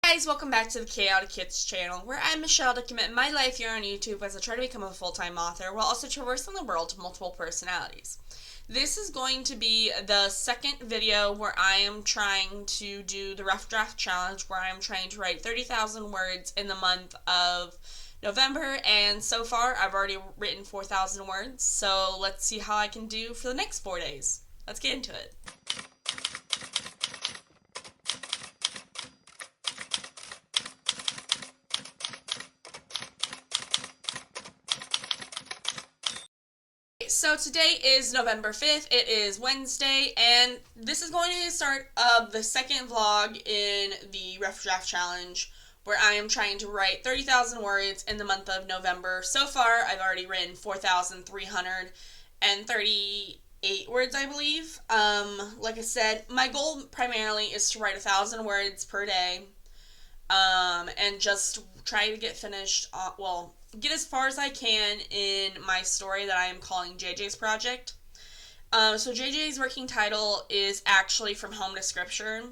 Guys, welcome back to the Chaotic Kids channel, where I'm Michelle, documenting my life here on YouTube as I try to become a full-time author while also traversing the world of multiple personalities. This is going to be the second video where I am trying to do the Rough Draft Challenge, where I am trying to write 30,000 words in the month of November, and so far I've already written 4,000 words, so let's see how I can do for the next 4 days. Let's get into it. So today is November 5th, it is Wednesday, and this is going to be the start of the second vlog in the Rough Draft Challenge, where I am trying to write 30,000 words in the month of November. So far, I've already written 4,338 words, I believe. Like I said, my goal primarily is to write 1,000 words per day, and just try to get finished, get as far as I can in my story that I am calling JJ's Project. So JJ's working title is actually From Home to Scripture.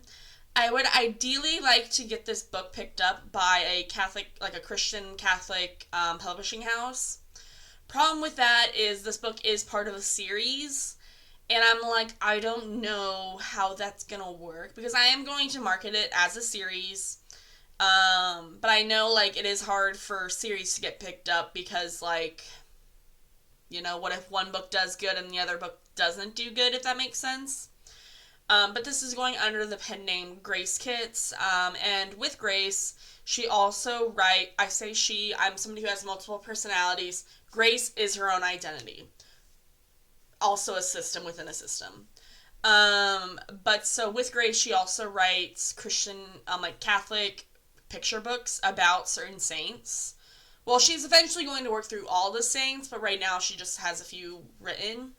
I would ideally like to get this book picked up by a Catholic, like a Christian Catholic publishing house. Problem with that is this book is part of a series, and I'm like, I don't know how that's gonna work, because I am going to market it as a series. But I know, like, it is hard for series to get picked up because, like, what if one book does good and the other book doesn't do good, if that makes sense? But this is going under the pen name Grace Kits, and with Grace, she also I say she, I'm somebody who has multiple personalities. Grace is her own identity. Also a system within a system. But so with Grace, she also writes Christian, like Catholic picture books about certain saints. Well, she's eventually going to work through all the saints, but right now she just has a few written.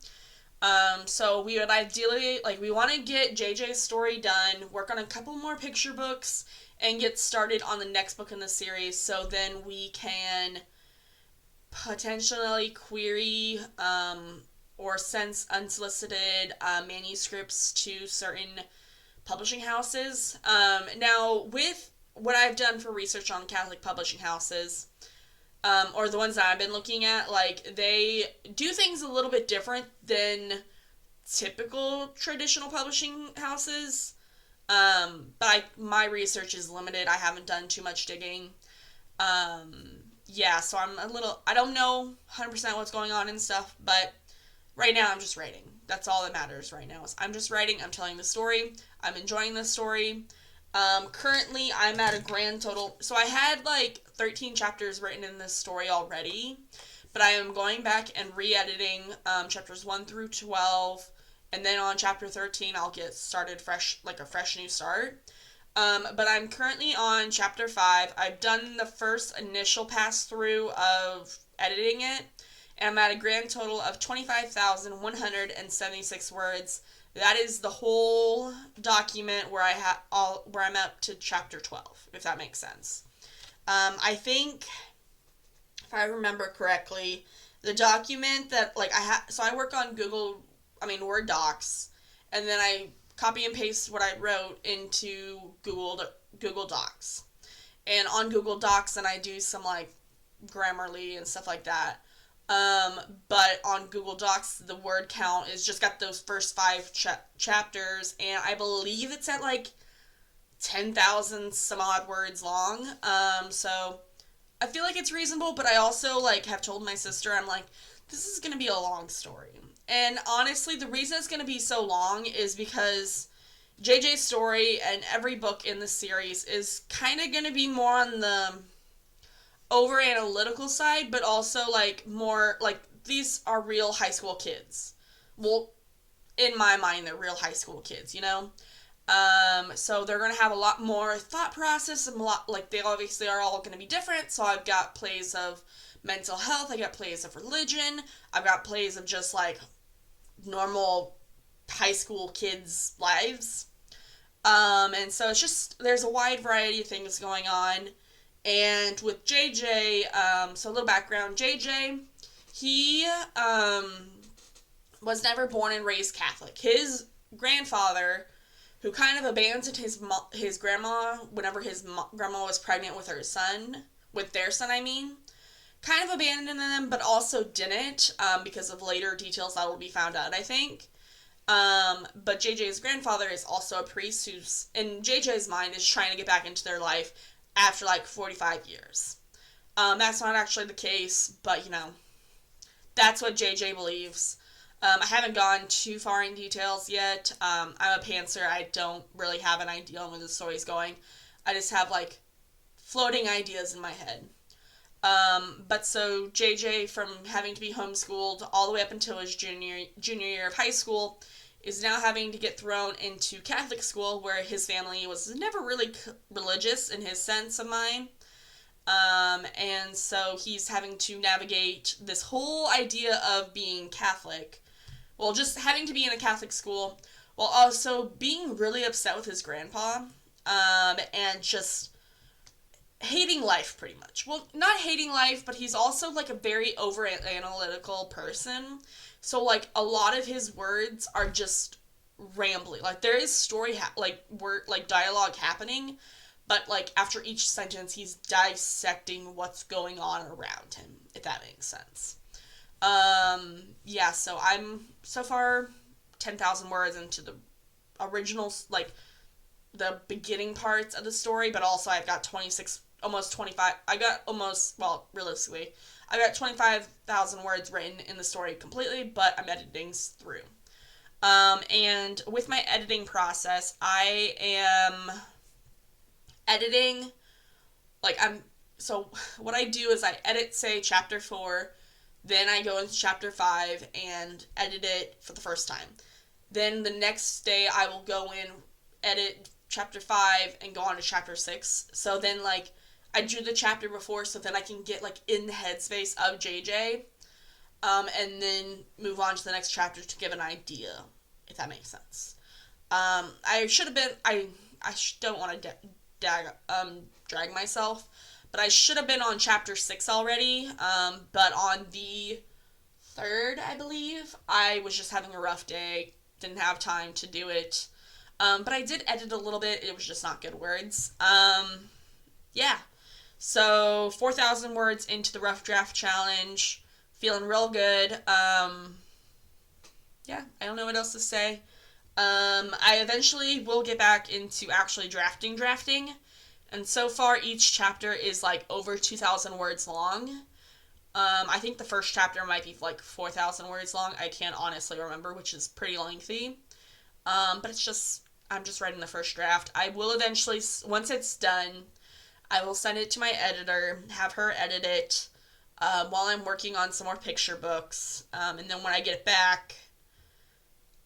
So we would ideally, we want to get JJ's story done, work on a couple more picture books, and get started on the next book in the series, so then we can potentially query or send unsolicited manuscripts to certain publishing houses. Now, with what I've done for research on Catholic publishing houses, or the ones that I've been looking at, they do things a little bit different than typical traditional publishing houses. But my research is limited. I haven't done too much digging. Yeah, so I don't know 100% what's going on and stuff, but right now I'm just writing. That's all that matters right now. Is I'm just writing, I'm telling the story, I'm enjoying the story. Currently, I'm at a grand total, so I had 13 chapters written in this story already, but I am going back and re-editing chapters 1 through 12, and then on chapter 13, I'll get started fresh, like a fresh new start. But I'm currently on chapter 5. I've done the first initial pass through of editing it, and I'm at a grand total of 25,176 words. That is the whole document where I'm up to chapter 12, if that makes sense. I think, if I remember correctly, the document that so I work on Word Docs, and then I copy and paste what I wrote into Google Docs. And on Google Docs, then I do some Grammarly and stuff like that. But on Google Docs, the word count is just got those first 5 chapters, and I believe it's at 10,000 some odd words long. So I feel like it's reasonable, but I also have told my sister, I'm like, this is gonna be a long story. And honestly, the reason it's gonna be so long is because JJ's story and every book in the series is kind of gonna be more on the over analytical side, but also more these are real high school kids. Well, in my mind, they're real high school kids, so they're gonna have a lot more thought process, and a lot they obviously are all gonna be different. So I've got plays of mental health, I got plays of religion, I've got plays of just normal high school kids' lives, and so it's just there's a wide variety of things going on. And with JJ, so a little background, JJ, he was never born and raised Catholic. His grandfather, who kind of abandoned his grandma whenever his grandma was pregnant with her son, with their son, I mean. Kind of abandoned them, but also didn't, because of later details that will be found out, I think. But JJ's grandfather is also a priest who's, in JJ's mind, is trying to get back into their life after like 45 years. That's not actually the case, but that's what JJ believes. I haven't gone too far in details yet. I'm a pantser. I don't really have an idea on where the story's going. I just have like floating ideas in my head. But so JJ, from having to be homeschooled all the way up until his junior year of high school, is now having to get thrown into Catholic school, where his family was never really religious in his sense of mind. And so he's having to navigate this whole idea of being Catholic. Well, just having to be in a Catholic school, while also being really upset with his grandpa, and just hating life, pretty much. Well, not hating life, but he's also like a very over analytical person. So like a lot of his words are just rambling. Like there is story word dialogue happening, but like after each sentence he's dissecting what's going on around him, if that makes sense. Yeah, so I'm so far 10,000 words into the original, like the beginning parts of the story, but also I've got 26, almost 25, realistically, I've got 25,000 words written in the story completely, but I'm editing through. And with my editing process, I am editing, so what I do is I edit, say, chapter 4, then I go into chapter 5 and edit it for the first time. Then the next day I will go in, edit chapter 5, and go on to chapter 6. So then, I drew the chapter before, so then I can get, in the headspace of JJ, and then move on to the next chapter to give an idea, if that makes sense. I should have been, I don't want to drag myself, but I should have been on chapter 6 already, but on the 3rd, I believe, I was just having a rough day, didn't have time to do it, but I did edit a little bit, it was just not good words. Yeah, so 4,000 words into the rough draft challenge, feeling real good. Yeah, I don't know what else to say. I eventually will get back into actually drafting, and so far each chapter is over 2,000 words long. I think the first chapter might be 4,000 words long. I can't honestly remember, which is pretty lengthy. But I'm just writing the first draft. I will eventually, once it's done, I will send it to my editor, have her edit it, while I'm working on some more picture books. And then when I get it back,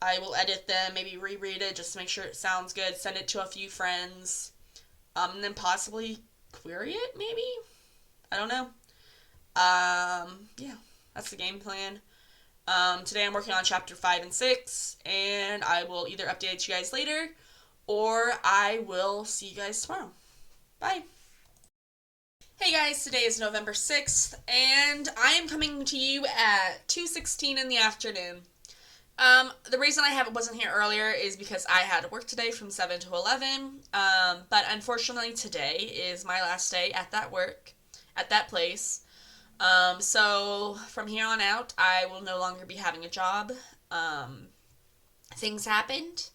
I will edit them, maybe reread it just to make sure it sounds good, send it to a few friends, and then possibly query it, maybe? I don't know. Yeah, that's the game plan. Today I'm working on chapter 5 and 6, and I will either update you guys later, or I will see you guys tomorrow. Bye! Hey guys, today is November 6th, and I am coming to you at 2:16 in the afternoon. The reason I wasn't here earlier is because I had to work today from 7 to 11, but unfortunately today is my last day at that place. So from here on out, I will no longer be having a job. Things happened.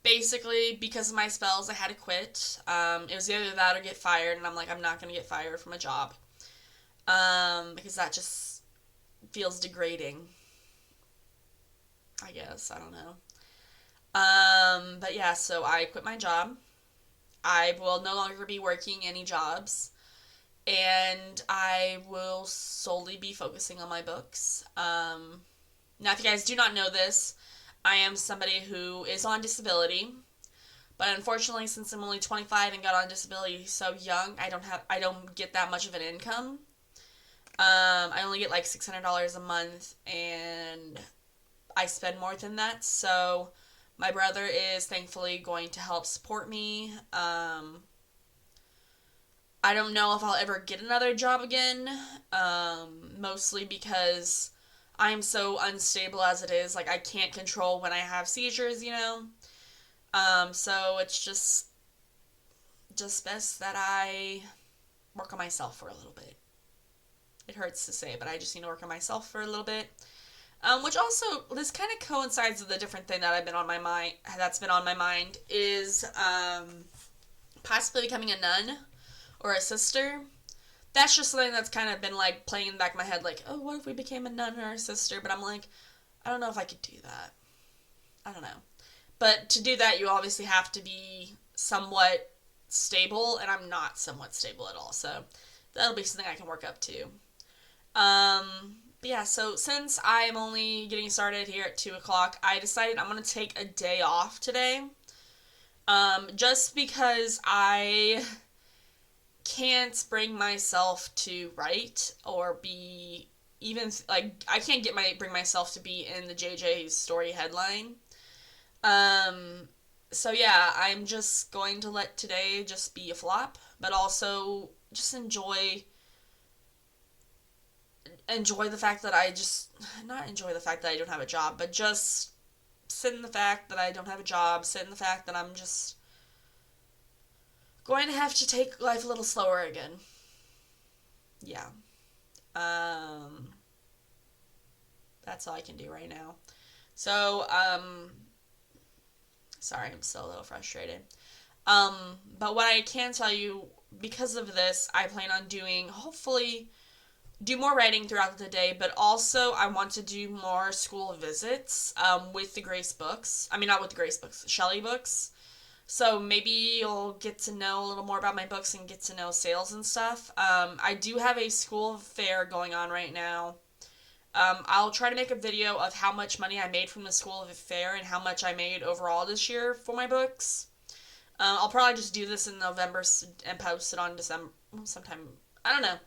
Basically, because of my spells, I had to quit. It was either that or get fired, and I'm not gonna get fired from a job. Because that just feels degrading, I guess. I don't know. But yeah, so I quit my job. I will no longer be working any jobs, and I will solely be focusing on my books. Now, if you guys do not know this, I am somebody who is on disability, but unfortunately, since I'm only 25 and got on disability so young, I don't get that much of an income. I only get $600 a month, and I spend more than that, so my brother is thankfully going to help support me. I don't know if I'll ever get another job again, mostly because I'm so unstable as it is. I can't control when I have seizures, So it's just best that I work on myself for a little bit. It hurts to say, but I just need to work on myself for a little bit. Which also, this kind of coincides with a different thing that I've been on my mind, that's been on my mind, is possibly becoming a nun or a sister. That's just something that's kind of been like playing in the back of my head, like, oh, what if we became a nun or a sister? But I'm like, I don't know if I could do that. I don't know. But to do that, you obviously have to be somewhat stable, and I'm not somewhat stable at all. So that'll be something I can work up to. But yeah, so since I'm only getting started here at 2 o'clock, I decided I'm going to take a day off today. Just because I can't bring myself to write or be even, like, I can't bring myself to be in the JJ story headline. So yeah, I'm just going to let today just be a flop, but also just enjoy the fact that not enjoy the fact that I don't have a job, but just sit in the fact that I don't have a job, sit in the fact that I'm just going to have to take life a little slower again. Yeah. That's all I can do right now. So, sorry, I'm still a little frustrated. But what I can tell you, because of this, I plan on hopefully, do more writing throughout the day, but also I want to do more school visits, with the Grace books. I mean, not with the Grace books, Shelley books. So maybe you'll get to know a little more about my books and get to know sales and stuff. I do have a school fair going on right now. I'll try to make a video of how much money I made from the school fair and how much I made overall this year for my books. I'll probably just do this in November and post it on December sometime. I don't know.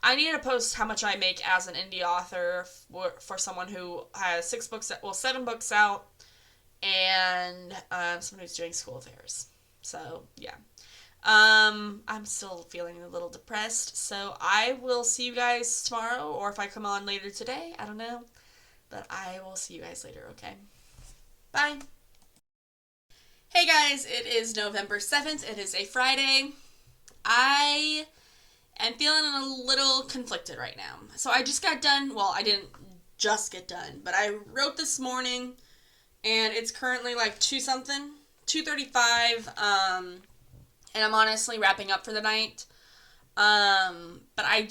I need to post how much I make as an indie author for someone who has 7 books out, and someone who's doing school fairs. So yeah. I'm still feeling a little depressed, so I will see you guys tomorrow, or if I come on later today, I don't know. But I will see you guys later, okay? Bye! Hey guys, it is November 7th. It is a Friday. I am feeling a little conflicted right now. So I just got done, well, I didn't just get done, but I wrote this morning, and it's currently like 2:35, and I'm honestly wrapping up for the night. But I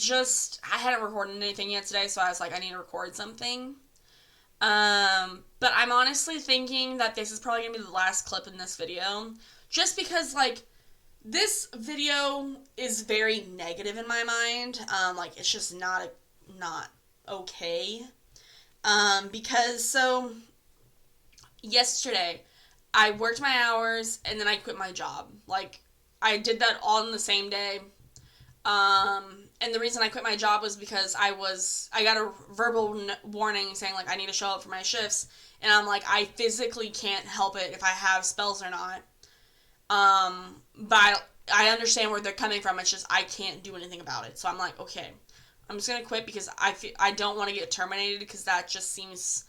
hadn't recorded anything yet today, so I was like, I need to record something. But I'm honestly thinking that this is probably gonna be the last clip in this video, just because, like, this video is very negative in my mind. Like, it's just not okay. Because, so, yesterday, I worked my hours, and then I quit my job. Like, I did that all in the same day. And the reason I quit my job was because I got a verbal warning saying, like, I need to show up for my shifts. And I'm like, I physically can't help it if I have spells or not. But I understand where they're coming from. It's just I can't do anything about it. So I'm like, okay, I'm just going to quit because I don't want to get terminated, because that just seems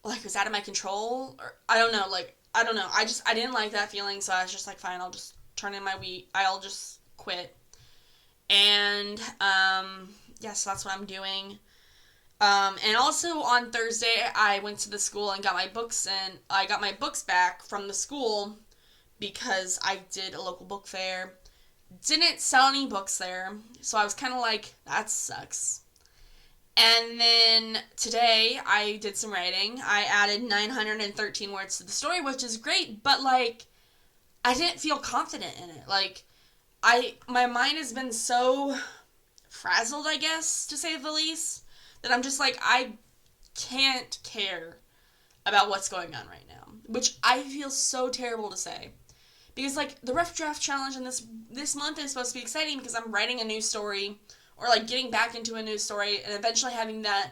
like it's out of my control. Or I don't know. Like, I don't know. I didn't like that feeling. So I was just like, fine, I'll just turn in my week. I'll just quit. And, yeah, so that's what I'm doing. And also on Thursday, I went to the school and got my books, and I got my books back from the school because I did a local book fair. Didn't sell any books there, so I was kind of like, that sucks. And then today, I did some writing. I added 913 words to the story, which is great, but, like, I didn't feel confident in it. Like, my mind has been so frazzled, I guess, to say the least, that I'm just like, I can't care about what's going on right now, which I feel so terrible to say, because, like, the rough draft challenge in this month is supposed to be exciting because I'm writing a new story, or, like, getting back into a new story, and eventually having that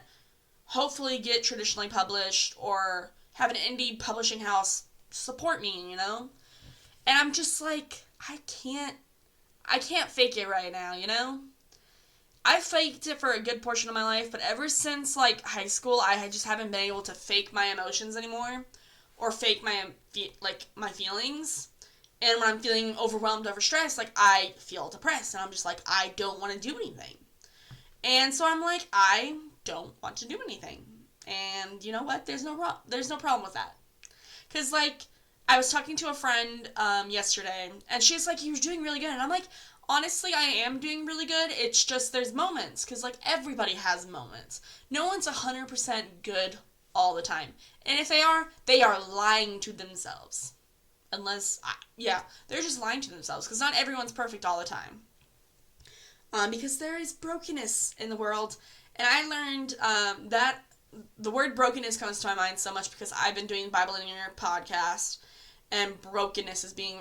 hopefully get traditionally published, or have an indie publishing house support me, you know? And I'm just like, I can't fake it right now, you know? I faked it for a good portion of my life, but ever since, like, high school, I just haven't been able to fake my emotions anymore, or fake my feelings. And when I'm feeling overwhelmed, overstressed, like, I feel depressed, and I'm just like, I don't want to do anything. And so I'm like, I don't want to do anything. And you know what? There's no problem with that. Because, like, I was talking to a friend yesterday, and she's like, you're doing really good. And I'm like, honestly, I am doing really good. It's just there's moments. Because, like, everybody has moments. No one's 100% good all the time. And if they are lying to themselves. They're just lying to themselves, because not everyone's perfect all the time. Because there is brokenness in the world, and I learned that the word brokenness comes to my mind so much because I've been doing Bible Linear podcast, and brokenness is being,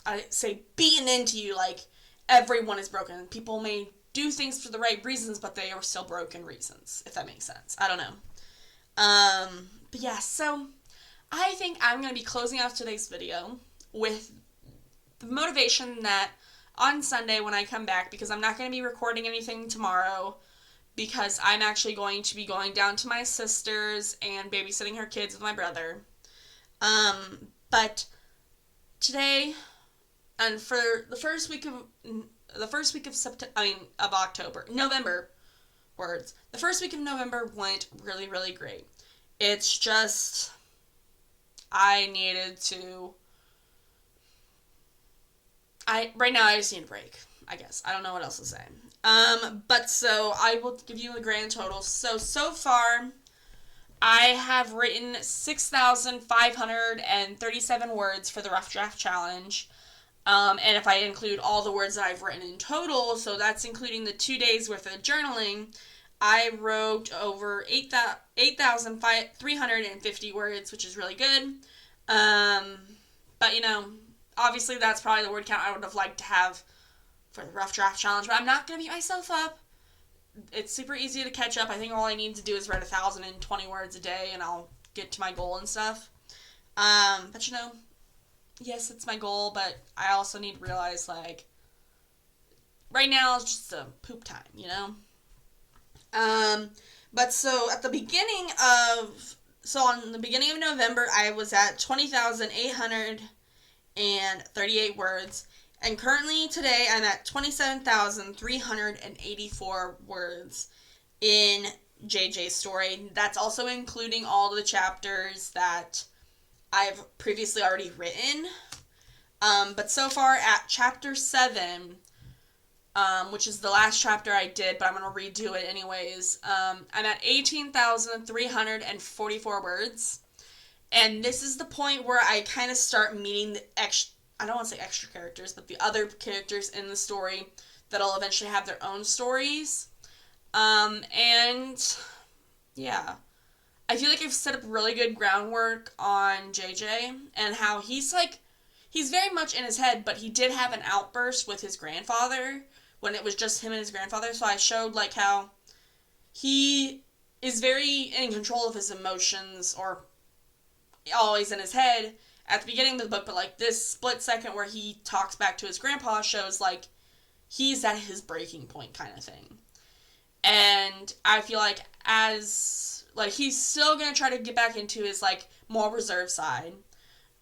I say, beaten into you, like, everyone is broken. People may do things for the right reasons, but they are still broken reasons, if that makes sense. I don't know. But yeah, so I think I'm going to be closing off today's video with the motivation that on Sunday when I come back, because I'm not going to be recording anything tomorrow, because I'm actually going to be going down to my sister's and babysitting her kids with my brother. But today, and for the first week of November, words. The first week of November went really, really great. It's just, right now I just need a break, I guess. I don't know what else to say. But so I will give you a grand total. So far, I have written 6,537 words for the Rough Draft Challenge. And if I include all the words that I've written in total, so that's including the 2 days worth of journaling, I wrote over 8,350 words, which is really good. But, you know, obviously that's probably the word count I would have liked to have for the Rough Draft Challenge, but I'm not going to beat myself up. It's super easy to catch up. I think all I need to do is write 1,020 words a day, and I'll get to my goal and stuff. But, you know, yes, it's my goal, but I also need to realize, like, right now it's just a poop time, you know? But so on the beginning of November, I was at 20,838 words, and currently today I'm at 27,384 words in JJ's story. That's also including all the chapters that I've previously already written. But so far at chapter 7, which is the last chapter I did, but I'm going to redo it anyways, I'm at 18,344 words. And this is the point where I kind of start meeting I don't want to say extra characters, but the other characters in the story that'll eventually have their own stories. And yeah, I feel like I've set up really good groundwork on JJ and how he's very much in his head, but he did have an outburst with his grandfather when it was just him and his grandfather. So I showed like how he is very in control of his emotions, or always in his head at the beginning of the book, but like this split second where he talks back to his grandpa shows like he's at his breaking point kind of thing. And I feel like he's still going to try to get back into his like more reserved side.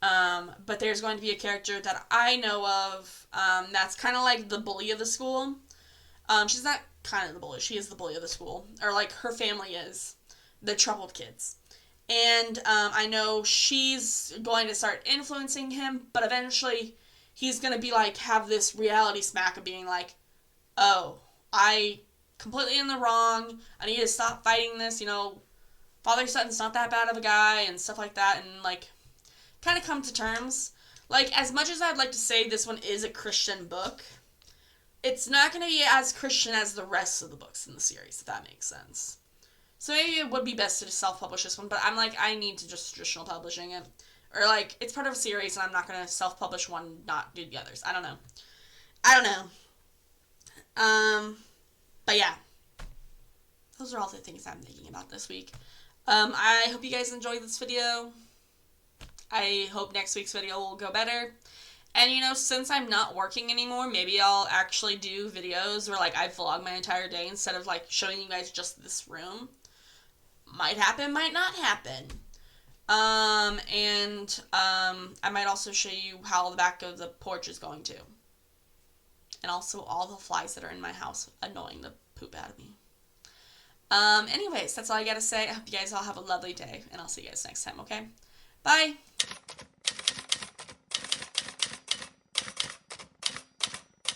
But there's going to be a character that I know of that's kind of like the bully of the school. She's not kind of the bully. She is the bully of the school. Or like her family is. The troubled kids. And I know she's going to start influencing him, but eventually he's going to be like, have this reality smack of being like, oh, I completely in the wrong. I need to stop fighting this, you know, Father Sutton's not that bad of a guy and stuff like that, and like kind of come to terms. Like, as much as I'd like to say this one is a Christian book, it's not going to be as Christian as the rest of the books in the series, if that makes sense. So maybe it would be best to just self-publish this one, but I'm like, I need to just traditional publishing it. Or like, it's part of a series and I'm not going to self-publish one, not do the others. I don't know. But yeah. Those are all the things I'm thinking about this week. I hope you guys enjoyed this video. I hope next week's video will go better. And, you know, since I'm not working anymore, maybe I'll actually do videos where, like, I vlog my entire day instead of, like, showing you guys just this room. Might happen, might not happen. I might also show you how the back of the porch is going to. And also all the flies that are in my house annoying the poop out of me. Anyways, that's all I gotta say. I hope you guys all have a lovely day, and I'll see you guys next time, okay? Bye!